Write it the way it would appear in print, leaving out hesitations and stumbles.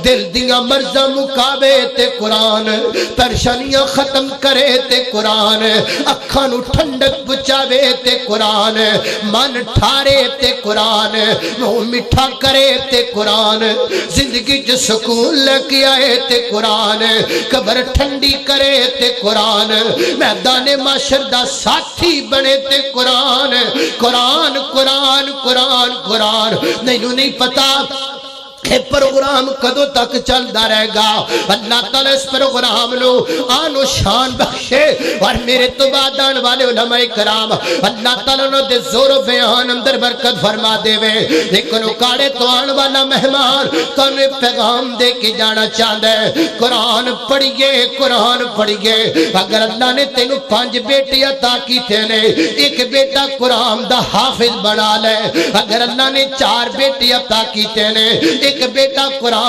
دل دیاں مرضاں مکاوے تے قرآن، پریشانیاں ختم کرے تے قرآن، اکھاں نو ٹھنڈک پہنچاوے تے قرآن، من ٹھارے تے قرآن، منہ میٹھا کرے تے قرآن، زندگی جو سکون لے کے آئے تے قرآن، قبر ٹھنڈی کرے تے قرآن، میدان معاشر دا ساتھی بنے تے قرآن، قرآن قرآن قرآن قرآن۔ نہیں پتا یہ پروگرام کدوں تک چلدا رہے گا، اللہ تعالیٰ اس پروگرام نو آن و شان بخشے، اور میرے تو بعد آن والے علماء کرام اللہ تعالیٰ نو دے زور و بیان اندر برکت فرما دے وے۔ لیکن اکاڑے تو آن والا مہمان تانوں پیغام دے کے جانا چاہتا ہے، قرآن پڑھیے قرآن پڑھیے۔ اگر اللہ نے تینوں 5 بیٹے عطا کیتے نے، ایک بیٹا قرآن دا حافظ بنا لے۔ اگر اللہ نے 4 بیٹے عطا کیتے نے، ایک بیٹا قرآن